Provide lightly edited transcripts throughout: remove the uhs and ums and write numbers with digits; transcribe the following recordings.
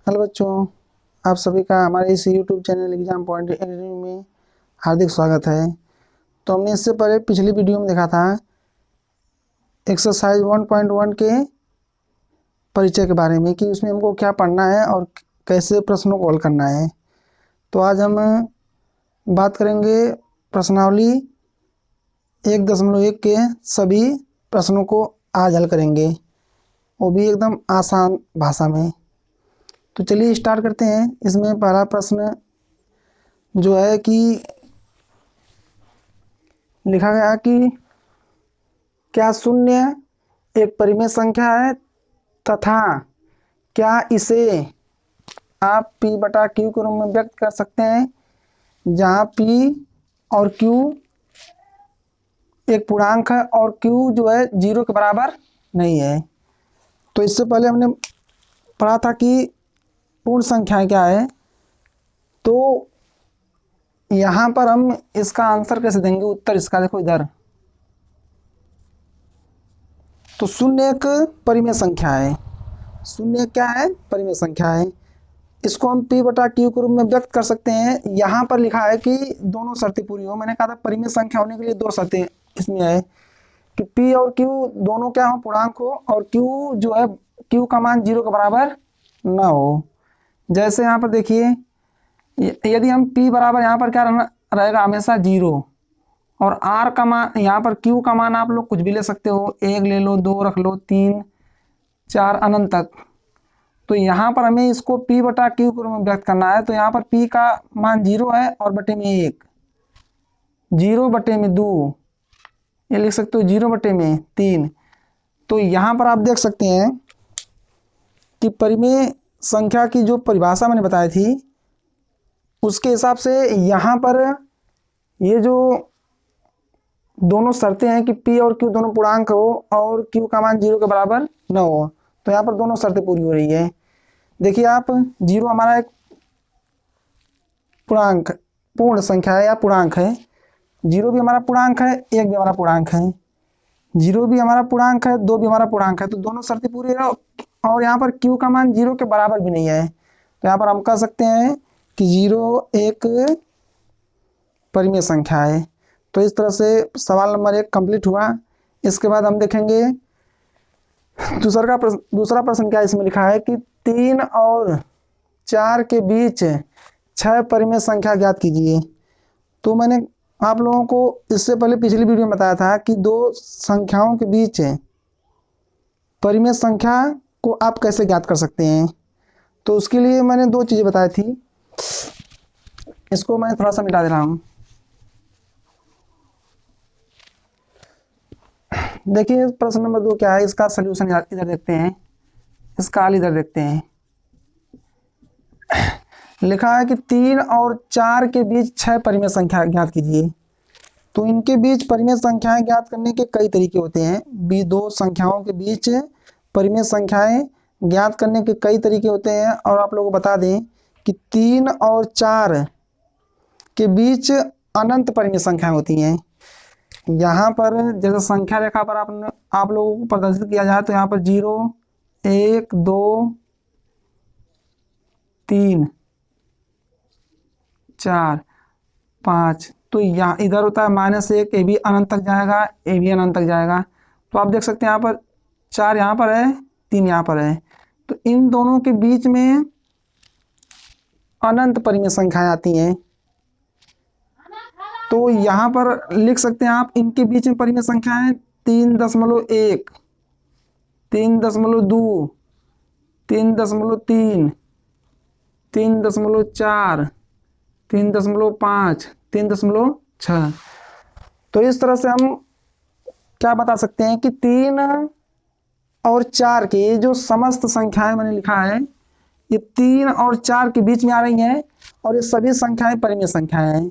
Hello बच्चों, आप सभी का हमारे इस YouTube channel exam point academy में हार्दिक स्वागत है। तो हमने इससे पहले पिछली वीडियो में देखा था एक्सरसाइज 1.1 के परिचय के बारे में कि उसमें हमको क्या पढ़ना है और कैसे प्रश्नों को हल करना है। तो आज हम बात करेंगे प्रश्नावली 1.1 के सभी प्रश्नों को आज हल करेंगे, वो भी एकदम आसान भाषा में। तो चलिए स्टार्ट करते हैं। इसमें पहला प्रश्न जो है कि लिखा गया कि क्या शून्य एक परिमेय संख्या है तथा क्या इसे आप p बटा q के रूप में व्यक्त कर सकते हैं, जहाँ p और q एक पूर्णांक है और q जो है 0 के बराबर नहीं है। तो इससे पहले हमने पढ़ा था कि पूर्ण संख्या क्या है। तो यहाँ पर हम इसका आंसर कैसे देंगे, उत्तर इसका देखो इधर। तो शून्य एक परिमेय संख्या है। शून्य क्या है? परिमेय संख्या है। इसको हम p बटा q के रूप में व्यक्त कर सकते हैं। यहाँ पर लिखा है कि दोनों शर्तें पूरी हो। मैंने कहा था परिमेय संख्या होने के लिए दो शर्तें इसमें है कि p और q दोनों क्या हो, पूर्णांक हो, और q जो है q का मान 0 के बराबर ना हो। जैसे यहाँ पर देखिए, यदि हम p बराबर यहाँ पर क्या रहेगा हमेशा 0, और r का मान यहाँ पर q का मान आप लोग कुछ भी ले सकते हो, 1 ले लो, 2 रख लो, 3 4 अनंत तक। तो यहाँ पर हमें इसको p बटा q के रूप में व्यक्त करना है। तो यहाँ पर p का मान 0 है और बटे में 1, 0 बटे में 2, ये लिख सकते हो 0 बटे में 3। तो यहाँ पर आप देख सकते हैं कि परिमेय संख्या की जो परिभाषा मैंने बताई थी उसके हिसाब से यहाँ पर ये जो दोनों शर्तें हैं कि p और q दोनों पूर्णांक हो और q का मान 0 के बराबर न हो, तो यहाँ पर दोनों शर्तें पूरी हो रही है। देखिए आप, 0 हमारा एक पूर्णांक पूर्ण संख्या है या पूर्णांक है, 0 भी हमारा पूर्णांक है, 1 भी हमारा पूर्णांक है, 0 भी हमारा पूर्णांक है, 2 भी हमारा पूर्णांक है। तो दोनों शर्तें पूरी है और यहाँ पर q का मान 0 के बराबर भी नहीं है। तो यहाँ पर हम कह सकते हैं कि 0 एक परिमेय संख्या है। तो इस तरह से सवाल नंबर 1 कंप्लीट हुआ। इसके बाद हम देखेंगे दूसरा प्रश्न क्या इसमें लिखा है कि 3 और 4 के बीच 6 परिमेय संख्या ज्ञात कीजिए। तो मैंने आप लोगों को इससे पहले पिछली वीडियो में बताया था कि दो संख्याओं के बीच परिमेय संख्या को आप कैसे ज्ञात कर सकते हैं। तो उसके लिए मैंने दो चीज़ें बताई थी, इसको मैं थोड़ा सा मिटा दे रहा हूँ। देखिए प्रश्न नंबर 2 क्या है, इसका सलूशन इधर देखते हैं, इसका हल इधर देखते हैं। लिखा है कि 3 और 4 के बीच 6 परिमेय संख्या ज्ञात कीजिए। तो इनके बीच परिमेय संख्याएं ज्ञात करने के कई तरीके होते हैं। दो संख्याओं के बीच परिमेय संख्याएं ज्ञात करने के कई तरीके होते हैं। और आप लोगों को बता दें कि 3 और 4 के बीच अनंत परिमेय संख्याएं होती हैं। यहाँ पर जैसे संख्या रेखा पर आप लोगों को प्रदर्शित किया जाए तो यहाँ पर 0 1 2 3 4 5, तो यहाँ इधर होता है -1, ये भी अनंत तक जाएगा, ये भी अनंत तक जाएगा। तो आप देख सकते हैं यहाँ पर 4 यहाँ पर है, 3 यहाँ पर है। तो इन दोनों के बीच में अनंत परिमेय संख्याएं आती हैं। तो यहाँ पर लिख सकते हैं आप, इनके बीच में परिमेय संख्याएं 3.1, 3.2, 3.3, 3.4, 3.5, 3.6। तो इस तरह से हम क्या बता सकते हैं कि 3 और 4 के जो समस्त संख्याएं मैंने लिखा है, ये 3 और 4 के बीच में आ रही हैं और ये सभी संख्याएं परिमेय संख्याएं हैं।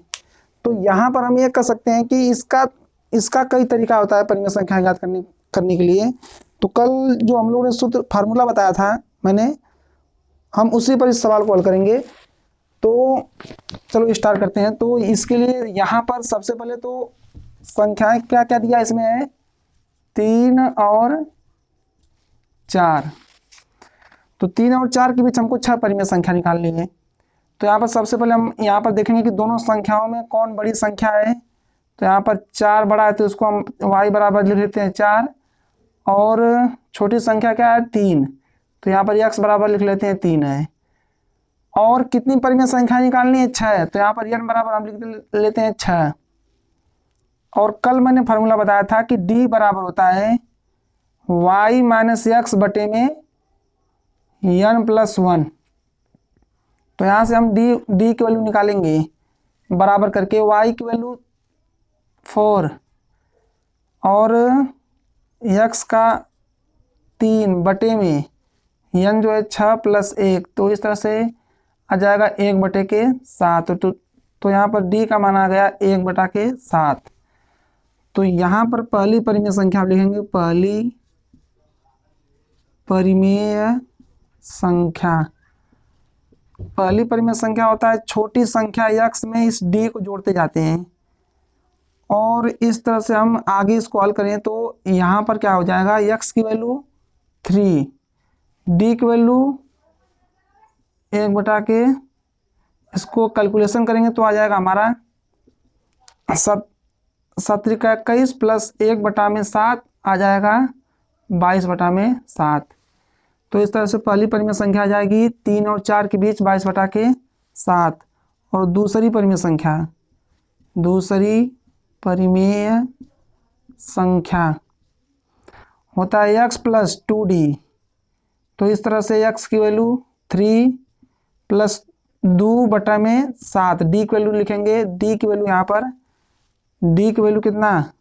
तो यहाँ पर हम ये कह सकते हैं कि इसका कई तरीका होता है परिमेय संख्या ज्ञात करने के लिए। तो कल जो हम लोगों ने सूत्र फार्मूला बताया था मैंने, हम उसी पर इस सवाल को हल करेंगे। तो चलो स्टार्ट करते हैं। तो इसके लिए यहाँ पर सबसे पहले तो संख्याएं क्या क्या दिया इसमें है, 3 और 4। तो 3 और 4 के बीच हमको 6 परिमेय संख्या निकालनी है। तो यहाँ पर सबसे पहले हम यहाँ पर देखेंगे कि दोनों संख्याओं में कौन बड़ी संख्या है। तो यहाँ पर 4 बड़ा है तो उसको हम y बराबर लिख लेते हैं 4, और छोटी संख्या क्या है 3, तो यहाँ पर x बराबर लिख लेते हैं 3 है। और कितनी परिमेय संख्या निकालनी है 6, तो यहाँ पर n बराबर हम लिख लेते हैं 6। और कल मैंने फार्मूला बताया था कि d बराबर होता है y माइनस एक्स बटे में n प्लस 1। तो यहाँ से हम d की वैल्यू निकालेंगे बराबर करके y की वैल्यू 4 और x का 3 बटे में n जो है 6 प्लस 1, तो इस तरह से आ जाएगा 1 बटे के 7। तो यहाँ पर d का मान आ गया 1 बटा के 7। तो यहाँ पर पहली परिमेय संख्या आप लिखेंगे, पहली परिमेय संख्या। पहली परिमेय संख्या होता है छोटी संख्या x में इस d को जोड़ते जाते हैं, और इस तरह से हम आगे इसको हल करें तो यहाँ पर क्या हो जाएगा, x की वैल्यू 3, d की वैल्यू 1 बटा के, इसको कैलकुलेशन करेंगे तो आ जाएगा हमारा 7 का 21 प्लस 1 बटा में 7 आ जाएगा 22 बटा में 7। तो इस तरह से पहली परिमेय संख्या आ जाएगी 3 और 4 के बीच 22 बटा के 7। और दूसरी परिमेय संख्या, दूसरी परिमेय संख्या होता है x प्लस 2d। तो इस तरह से x की वैल्यू 3 प्लस 2 बटा में 7, d की वैल्यू लिखेंगे, d की वैल्यू यहाँ पर d की वैल्यू कितना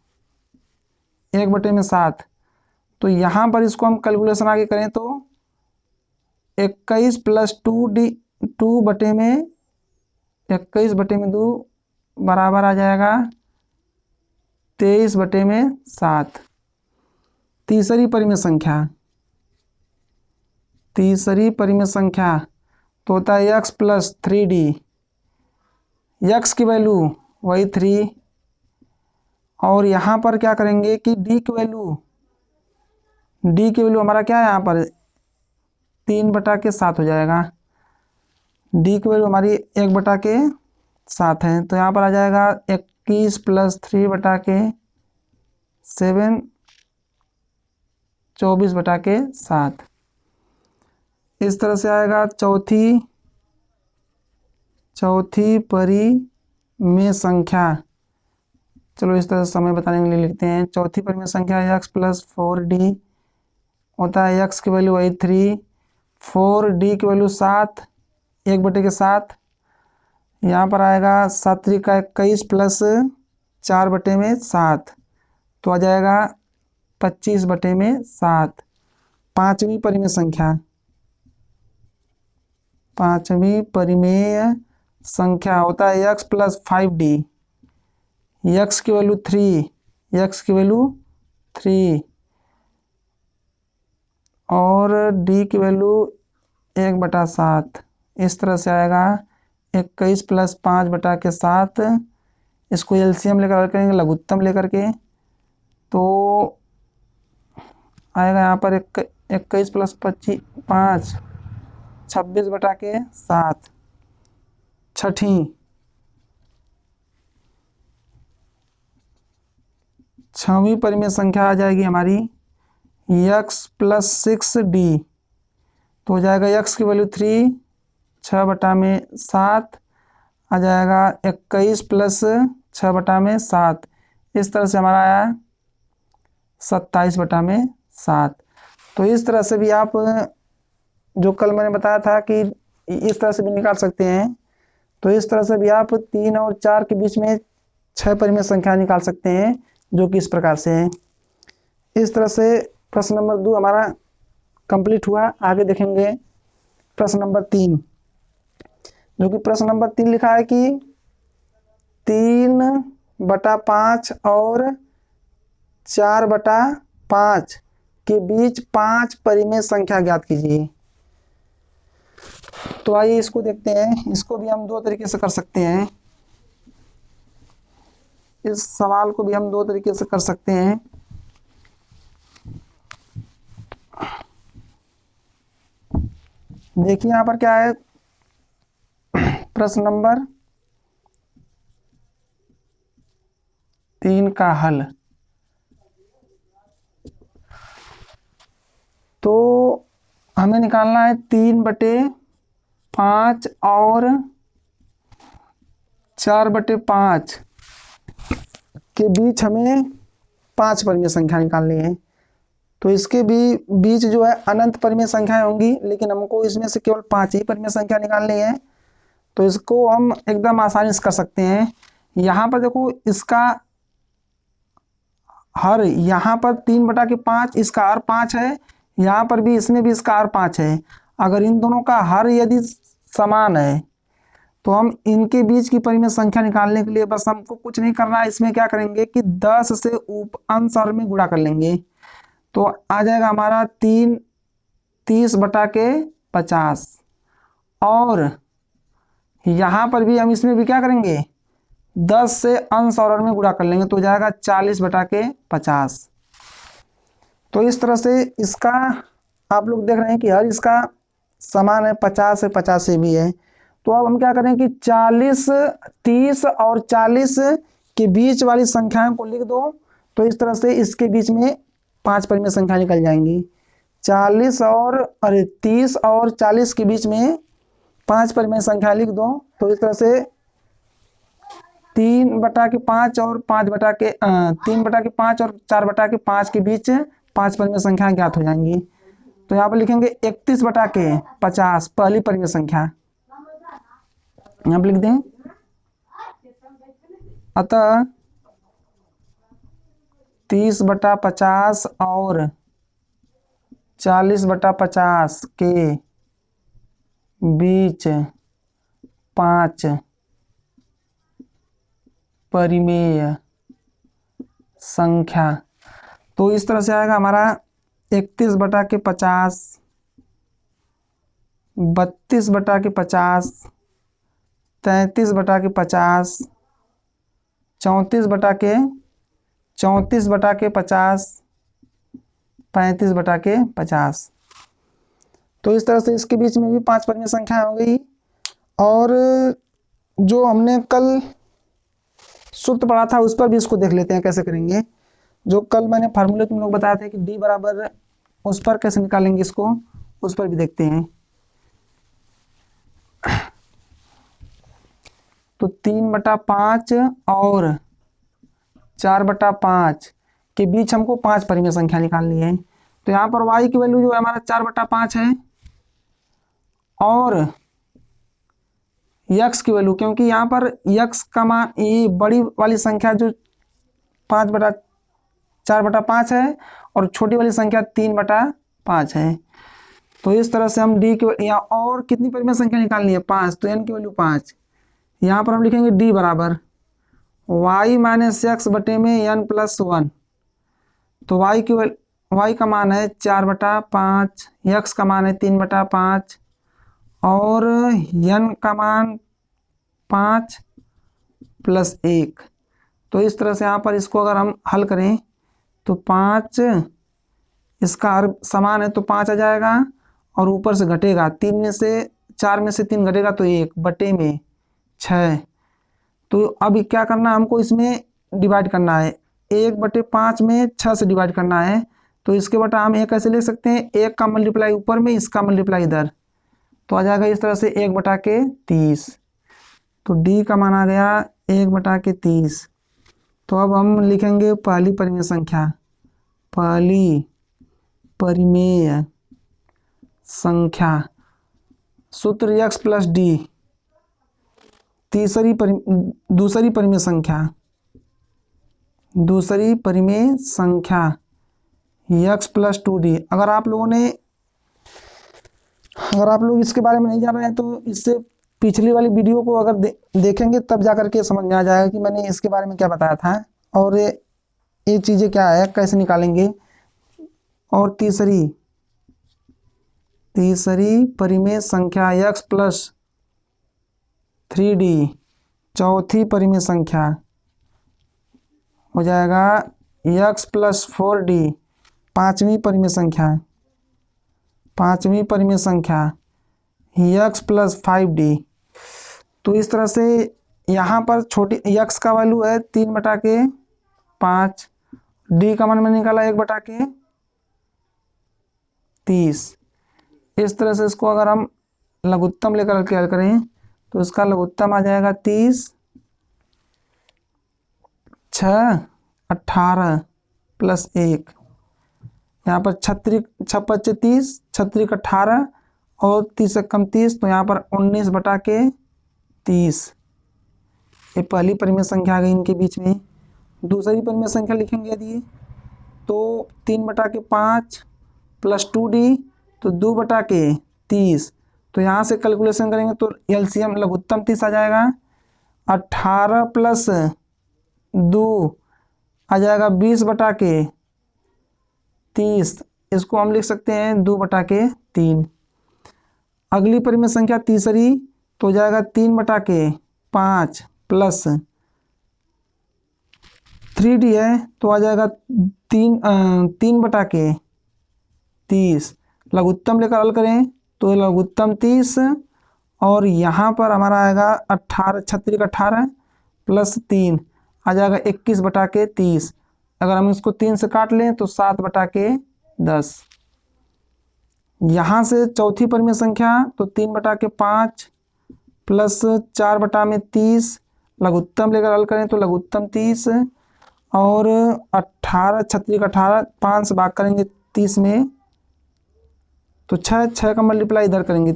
1 बटे में 7। तो यहाँ पर इसको हम कैलकुलेशन आगे करें तो 21 प्लस 2 बटे में 21 बटे में 2 बराबर आ जाएगा 23 बटे में 7। तीसरी परिमेय संख्या, तीसरी परिमेय संख्या तो होता है x प्लस 3d। x की वैल्यू वही 3, और यहाँ पर क्या करेंगे कि d की वैल्यू हमारा क्या है, यहाँ पर 3 बटा के 7 हो जाएगा। d की वैल्यू हमारी 1 बटा के 7 है, तो यहाँ पर आ जाएगा 21 प्लस 3 बटा के 7, 24 बटा के 7। इस तरह से आएगा चौथी परिमेय संख्या। चलो इस तरह से समय बताने के लिए लिखते हैं। चौथी परिमेय संख्या x प्लस 4d होता है, x की वैल्यू वही 3, 4d की वैल्यू 7, 1 बटे के 7। यहाँ पर आएगा 7 का 21 प्लस 4 बटे में 7, तो आ जाएगा 25 बटे में 7। पांचवी परिमेय संख्या, पांचवी परिमेय संख्या होता है x प्लस 5d। x की वैल्यू 3, x की वैल्यू 3 और d की वैल्यू 1 बटा 7। इस तरह से आएगा 21 प्लस 5 बटा के 7। इसको एलसीएम लेकर करेंगे, लघुत्तम लेकर के, तो आएगा यहाँ पर 21 प्लस 5 26 बटा के 7। छठवीं परिमेय संख्या आ जाएगी हमारी x प्लस 6d। तो हो जाएगा x की वैल्यू 3, 6 बटा में 7 आ जाएगा 21 प्लस 6 बटा में 7। इस तरह से हमारा आया 27 बटा में 7। तो इस तरह से भी आप, जो कल मैंने बताया था कि इस तरह से भी निकाल सकते हैं, तो इस तरह से भी आप 3 और 4 के बीच में 6 परिमेय संख्या निकाल सकते हैं, जो कि इस प्रकार से है। इस तरह से प्रश्न नंबर 2 हमारा कंप्लीट हुआ। आगे देखेंगे प्रश्न नंबर 3, जो कि प्रश्न नंबर 3 लिखा है कि 3 बटा 5 और 4 बटा 5 के बीच 5 परिमेय संख्या ज्ञात कीजिए। तो आइए इसको देखते हैं। इसको भी हम 2 तरीके से कर सकते हैं। इस सवाल को भी हम 2 तरीके से कर सकते हैं। देखिए यहाँ पर क्या है, प्रश्न नंबर 3 का हल। तो हमें निकालना है 3/5 और 4/5 के बीच हमें 5 परिमेय संख्या निकालनी है। तो इसके भी बीच जो है अनंत परिमेय संख्याएं होंगी, लेकिन हमको इसमें से केवल 5 ही परिमेय संख्या निकालनी है। तो इसको हम एकदम आसानी से कर सकते हैं। यहाँ पर देखो, इसका हर यहाँ पर 3/5, इसका हर 5 है। यहाँ पर भी, इसमें भी इसका हर 5 है। अगर इन दोनों का हर यदि समान है तो हम इनके बीच की परिमेय संख्या निकालने के लिए बस हमको कुछ नहीं करना है। इसमें क्या करेंगे कि 10 से अंश और में गुणा कर लेंगे। तो आ जाएगा हमारा 30/50। और यहाँ पर भी हम इसमें भी क्या करेंगे, 10 से अंश और में गुणा कर लेंगे, तो हो जाएगा 40/50। तो इस तरह से इसका आप लोग देख रहे हैं कि हर इसका समान है, 50 से 50 से भी है। तो अब हम क्या करें कि 40, 30 और 40 के बीच वाली संख्याओं को लिख दो। तो इस तरह से इसके बीच में 5 परिमेय संख्या निकल जाएंगी। 30 और 40 के बीच में 5 परिमेय संख्या लिख दो। तो इस तरह से 3/5 और 3/5 और 4/5 के बीच 5 परिमेय संख्या ज्ञात हो जाएंगी। तो यहाँ पर लिखेंगे 31/50 पहली परिमेय संख्या, यहाँ पर लिख दें। अतः 30/50 और 40/50 के बीच 5 परिमेय संख्या। तो इस तरह से आएगा हमारा 31/50, 32/50, 33/50, 34/50, 35/50। तो इस तरह से इसके बीच में भी 5 परिमेय संख्या हो गई। और जो हमने कल सूत्र पढ़ा था उस पर भी इसको देख लेते हैं कैसे करेंगे। जो कल मैंने फार्मूले तुम लोग बताया था कि D बराबर, उस पर कैसे निकालेंगे इसको, उस पर भी देखते हैं। तो 3/5 और 4/5 के बीच हमको 5 परिमेय संख्या निकालनी है। तो यहाँ पर y की वैल्यू जो है हमारा 4/5 है, और x की वैल्यू, क्योंकि यहाँ पर x का मान, ये बड़ी वाली संख्या जो 4/5 है और छोटी वाली संख्या 3/5 है। तो इस तरह से हम d की, यहाँ और कितनी परिमेय संख्या निकालनी है, 5, तो n की वैल्यू 5। यहाँ पर हम लिखेंगे d बराबर y - x बटे में n+1। तो y का मान है 4/5, x का मान है 3/5 और n का मान 5 + 1। तो इस तरह से यहाँ पर इसको अगर हम हल करें तो 5, इसका हर समान है तो 5 आ जाएगा, और ऊपर से घटेगा 3 में से 4 में से 3 घटेगा तो 1 बटे में 6। तो अब क्या करना है, हमको इसमें डिवाइड करना है। 1/5 में 6 से डिवाइड करना है। तो इसके बटा हम 1 कैसे लिख सकते हैं, 1 का मल्टीप्लाई ऊपर में, इसका मल्टीप्लाई इधर, तो आ जाएगा इस तरह से 1/30। तो d का मान आ गया 1/30। तो अब हम लिखेंगे पहली परिमेय संख्या, पहली परिमेय संख्या, सूत्र x + d। दूसरी परिमेय संख्या, दूसरी परिमेय संख्या x + 2d। अगर आप लोग इसके बारे में नहीं जान रहे हैं तो इससे पिछली वाली वीडियो को अगर देखेंगे तब जाकर के समझ में आ जाएगा कि मैंने इसके बारे में क्या बताया था और ये चीज़ें क्या है, कैसे निकालेंगे। और तीसरी परिमेय संख्या x + 3d, चौथी परिमेय संख्या हो जाएगा x + 4d, पांचवी परिमेय संख्या, यक्स प्लस 5d। तो इस तरह से यहाँ पर छोटी यक्स का वैल्यू है 3/5, डी का मान में निकाला 1/30। इस तरह से इसको अगर हम लघुत्तम लेकर क्या करें तो इसका लघुत्तम आ जाएगा 30, 6, 18 प्लस 1। यहाँ पर 6×5 = 30, 6×3 = 18 और 30 से कम 30, तो यहाँ पर 19/30। ये पहली परिमेय संख्या आ गई इनके बीच में। दूसरी परिमेय संख्या लिखेंगे यदि तो 3/5 प्लस 2d, तो 2/30। तो यहाँ से कैलकुलेशन करेंगे तो एलसीएम लघुत्तम 30 आ जाएगा। 18 प्लस 2 आ जाएगा 20/30। इसको हम लिख सकते हैं 2/3। अगली परिमेय संख्या तीसरी तो हो जाएगा 3/5 प्लस 3d है तो आ जाएगा 3/30। लघुत्तम लेकर हल करें तो लघुत्तम 30 और यहाँ पर हमारा आएगा 18, 6×18 प्लस 3 आ जाएगा 21/30। अगर हम इसको 3 से काट लें तो 7/10। यहाँ से चौथी परिमेय संख्या तो 3/5 प्लस 4/30। लघुत्तम लेकर हल करें तो लघुत्तम 30 और 18, 6×18 5 से भाग करेंगे 30 में तो 6 का मल्टीप्लाई इधर करेंगे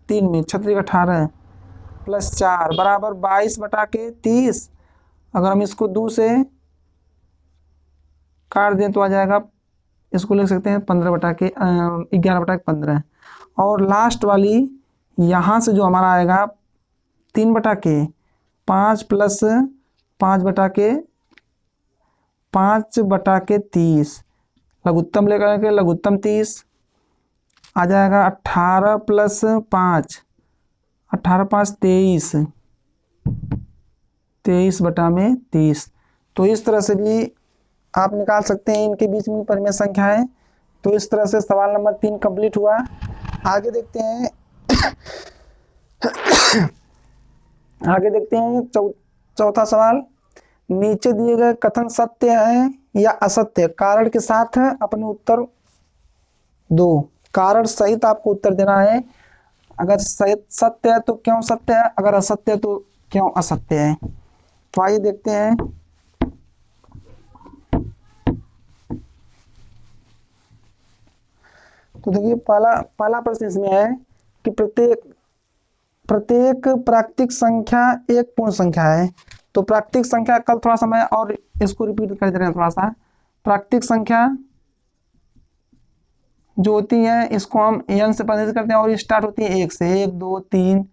3 में, 6×18 प्लस 4 बराबर 22/30। अगर हम इसको 2 से काट दें तो आ जाएगा, इसको लिख सकते हैं 11/15। और लास्ट वाली यहाँ से जो हमारा आएगा 3/5 प्लस 5/30। लघुत्तम लेकर के लघुत्तम 30 आ जाएगा 18 प्लस 5, 18×5 = 23, 23/30। तो इस तरह से भी आप निकाल सकते हैं इनके बीच में परिमेय संख्याएं। तो इस तरह से सवाल नंबर 3 कंप्लीट हुआ। आगे देखते हैं चौथा सवाल। नीचे दिए गए कथन सत्य है या असत्य, कारण के साथ अपने उत्तर दो। कारण सहित आपको उत्तर देना है। अगर सत्य है तो क्यों सत्य है, अगर असत्य है तो क्यों असत्य है। तो आइए देखते हैं। तो देखिए पहला प्रश्न इसमें है कि प्रत्येक प्राकृतिक संख्या एक पूर्ण संख्या है। तो प्राकृतिक संख्या कल थोड़ा समय और इसको रिपीट कर दे रहे हैं थोड़ा सा। प्राकृतिक संख्या जो होती है इसको हम n से परिभाषित करते हैं और ये स्टार्ट होती है 1 से, 1, 2, 3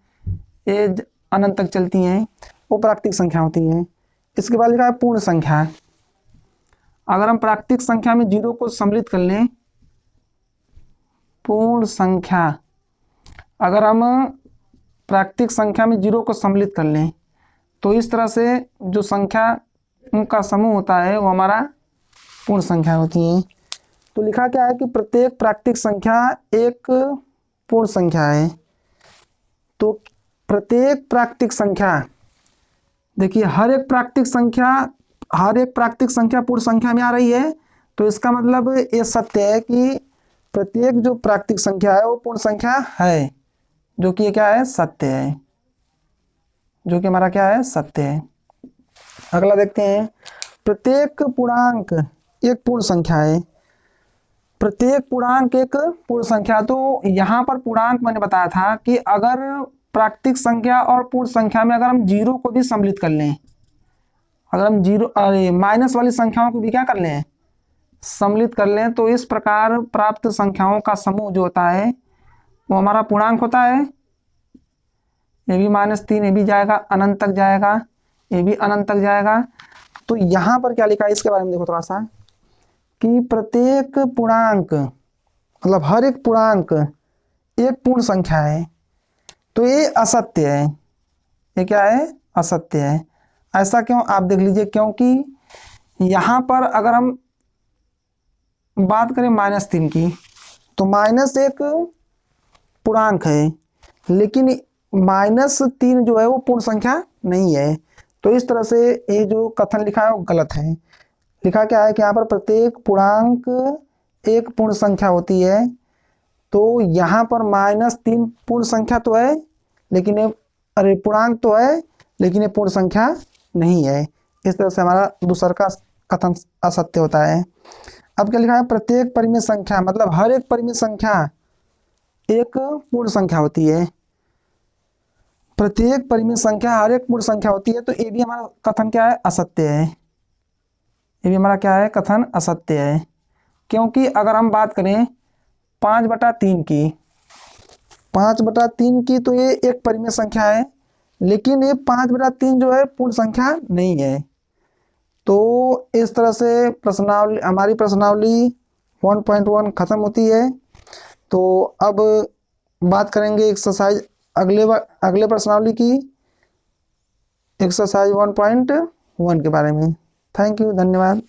ये अनंत तक चलती हैं, वो प्राकृतिक संख्या होती है। इसके बाद लिखा है पूर्ण संख्या। अगर हम प्राकृतिक संख्या में 0 को सम्मिलित कर लें, पूर्ण संख्या अगर हम प्राकृतिक संख्या में 0 को सम्मिलित कर लें तो इस तरह से जो संख्या का समूह होता है वो हमारा पूर्ण संख्या होती है। तो लिखा क्या है कि प्रत्येक प्राकृतिक संख्या एक पूर्ण संख्या है। तो प्रत्येक प्राकृतिक संख्या, देखिए हर एक प्राकृतिक संख्या पूर्ण संख्या में आ रही है। तो इसका मतलब ये सत्य है कि प्रत्येक जो प्राकृतिक संख्या है वो पूर्ण संख्या है, जो कि क्या है, सत्य है, जो कि हमारा क्या है, सत्य है। अगला देखते हैं। प्रत्येक पूर्णांक एक पूर्ण संख्या है। प्रत्येक पूर्णांक एक पूर्ण संख्या। तो यहाँ पर पूर्णांक मैंने बताया था कि अगर प्राकृतिक संख्या और पूर्ण संख्या में अगर हम 0 को भी सम्मिलित कर लें, अगर हम माइनस वाली संख्याओं को भी क्या कर लें, सम्मिलित कर लें, तो इस प्रकार प्राप्त संख्याओं का समूह जो होता है वो हमारा पूर्णांक होता है। ये भी -3, ये भी जाएगा अनंत तक जाएगा, ये भी अनंत तक जाएगा। तो यहाँ पर क्या लिखा है इसके बारे में देखो थोड़ा सा, कि प्रत्येक पूर्णांक मतलब हर एक पूर्णांक एक पूर्ण संख्या है। तो ये असत्य है, ये क्या है, असत्य है। ऐसा क्यों, आप देख लीजिए। क्योंकि यहाँ पर अगर हम बात करें -3 की, तो माइनस एक पूर्णांक है, लेकिन -3 जो है वो पूर्ण संख्या नहीं है। तो इस तरह से ये जो कथन लिखा है वो गलत है। लिखा क्या है कि यहाँ पर प्रत्येक पूर्णांक एक पूर्ण संख्या होती है। तो यहाँ पर -3 पूर्ण संख्या तो है, लेकिन ये अरे पूर्णांक तो है, लेकिन ये पूर्ण संख्या नहीं है। इस तरह से हमारा दूसरा का कथन असत्य होता है। अब क्या लिखा है, प्रत्येक परिमेय संख्या, मतलब हर एक परिमेय संख्या एक पूर्ण संख्या होती है। प्रत्येक परिमेय संख्या हर एक पूर्ण संख्या होती है। तो ये भी हमारा कथन क्या है, असत्य है। ये भी हमारा क्या है, कथन असत्य है। क्योंकि अगर हम बात करें 5/3 की, 5/3 की, तो ये एक परिमेय संख्या है, लेकिन ये 5/3 जो है पूर्ण संख्या नहीं है। तो इस तरह से प्रश्नावली, हमारी प्रश्नावली 1.1 खत्म होती है। तो अब बात करेंगे एक्सरसाइज अगले प्रश्नावली की, एक्सरसाइज 1.1 के बारे में। थैंक यू, धन्यवाद।